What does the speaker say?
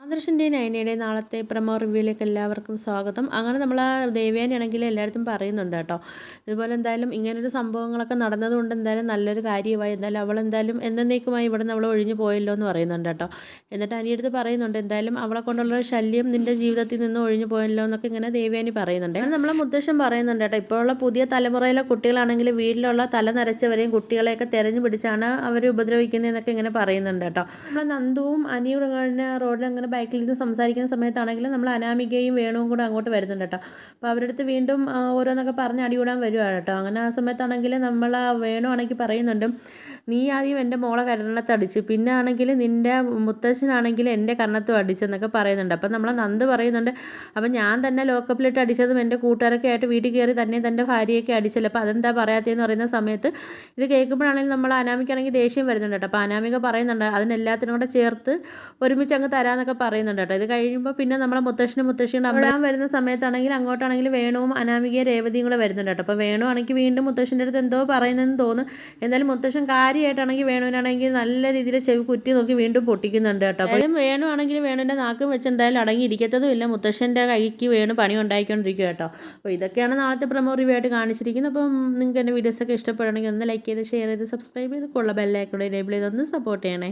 ആദർശിൻ്റെയും നയനയുടെയും നാളത്തെ പ്രമോ റിവ്യൂയിലേക്ക് എല്ലാവർക്കും സ്വാഗതം. അങ്ങനെ നമ്മൾ ആ ദേവേനെയാണെങ്കിൽ എല്ലായിടത്തും പറയുന്നുണ്ട് കേട്ടോ. ഇതുപോലെ എന്തായാലും ഇങ്ങനൊരു സംഭവങ്ങളൊക്കെ നടന്നതുകൊണ്ട് എന്തായാലും നല്ലൊരു കാര്യമായി. എന്തായാലും അവളെന്തായാലും എന്നേക്കുമായി ഇവിടെ നിന്ന് അവൾ ഒഴിഞ്ഞു പോയല്ലോ എന്ന് പറയുന്നുണ്ട് കേട്ടോ. എന്നിട്ട് അനിയടുത്ത് പറയുന്നുണ്ട് എന്തായാലും അവളെ കൊണ്ടുള്ള ശല്യം നിൻ്റെ ജീവിതത്തിൽ നിന്ന് ഒഴിഞ്ഞു പോയല്ലോ എന്നൊക്കെ ഇങ്ങനെ ദേവേനി പറയുന്നുണ്ട്. അങ്ങനെ നമ്മളെ മുത്തശ്ശൻ പറയുന്നുണ്ട് കേട്ടോ. ഇപ്പോഴുള്ള പുതിയ തലമുറയിലെ കുട്ടികളാണെങ്കിൽ വീട്ടിലുള്ള തല നരച്ചവരെയും കുട്ടികളെയൊക്കെ തെരഞ്ഞു പിടിച്ചാണ് അവർ ഉപദ്രവിക്കുന്നതെന്നൊക്കെ ഇങ്ങനെ പറയുന്നുണ്ട് കേട്ടോ. നമ്മൾ നന്ദുവും അനിയും റോഡിൽ അങ്ങനെ ബൈക്കിൽ ഇരുന്ന് സംസാരിക്കുന്ന സമയത്താണെങ്കിലും നമ്മൾ അനാമികയും വേണുവും കൂടെ അങ്ങോട്ട് വരുന്നുണ്ട് കേട്ടോ. അപ്പോൾ അവരുടെ അടുത്ത് വീണ്ടും ഓരോന്നൊക്കെ പറഞ്ഞ് അടികൂടാൻ വരുവാണ് കേട്ടോ. അങ്ങനെ ആ സമയത്താണെങ്കിൽ നമ്മൾ വേണു ആണെങ്കിൽ പറയുന്നുണ്ട്, നീ ആദ്യം എൻ്റെ മോളെ കരണത്തടിച്ച്, പിന്നെ ആണെങ്കിൽ നിൻ്റെ മുത്തശ്ശനാണെങ്കിൽ എൻ്റെ കരണത്തും അടിച്ചെന്നൊക്കെ പറയുന്നുണ്ട്. അപ്പം നമ്മളെ നന്ദ് പറയുന്നുണ്ട്, അപ്പം ഞാൻ തന്നെ ലോക്കപ്പിലിട്ട് അടിച്ചതും എൻ്റെ കൂട്ടുകാരൊക്കെ ആയിട്ട് വീട്ടിൽ കയറി തന്നെ തൻ്റെ ഭാര്യയൊക്കെ അടിച്ചല്ലോ, അപ്പോൾ അതെന്താ പറയാത്തതെന്ന് പറയുന്ന സമയത്ത് ഇത് കേൾക്കുമ്പോഴാണെങ്കിൽ നമ്മൾ അനാമിക്കാണെങ്കിൽ ദേഷ്യം വരുന്നുണ്ട് കേട്ടോ. അപ്പോൾ അനാമിക പറയുന്നുണ്ട് അതിനെല്ലാത്തിനും കൂടെ ചേർത്ത് ഒരുമിച്ച് അങ്ങ് തരാമെന്നൊക്കെ പറയുന്നുണ്ട് കേട്ടോ. ഇത് കഴിയുമ്പോൾ പിന്നെ നമ്മളെ മുത്തശ്ശിയും അവിടാൻ വരുന്ന സമയത്താണെങ്കിൽ അങ്ങോട്ടാണെങ്കിൽ വേണുവും അനാമികയും രേവതിയും കൂടെ വരുന്നുണ്ട് കേട്ടോ. അപ്പോൾ വേണു ആണെങ്കിൽ വീണ്ടും മുത്തശ്ശൻ്റെ അടുത്ത് എന്തോ പറയുന്നതെന്ന് തോന്നുന്നു. എന്തായാലും മുത്തശ്ശൻ കാര്യമായിട്ടാണെങ്കിൽ വേണുവിനാണെങ്കിൽ നല്ല രീതിയിൽ ചെവി കുറ്റി നോക്കി വീണ്ടും പൊട്ടിക്കുന്നുണ്ട് കേട്ടോ. അപ്പോഴും വേണു ആണെങ്കിൽ വേണുവിൻ്റെ നാക്കും വെച്ച് എന്തായാലും അടങ്ങിയിരിക്കത്തതും ഇല്ല. മുത്തശ്ശൻ്റെ കൈക്ക് വേണു പണി ഉണ്ടായിക്കൊണ്ടിരിക്കുക കേട്ടോ. അപ്പോൾ ഇതൊക്കെയാണ് നാളത്തെ പ്രമോ റിവ്യൂ ആയിട്ട് കാണിച്ചിരിക്കുന്നത്. അപ്പം നിങ്ങൾക്ക് എൻ്റെ വീഡിയോസൊക്കെ ഇഷ്ടപ്പെടുകയാണെങ്കിൽ ഒന്ന് ലൈക്ക് ചെയ്ത് ഷെയർ ചെയ്ത് സബ്സ്ക്രൈബ് ചെയ്ത് ബെല്ലൈക്കൺ എനേബിൾ ചെയ്തൊന്ന് സപ്പോർട്ട് ചെയ്യണേ.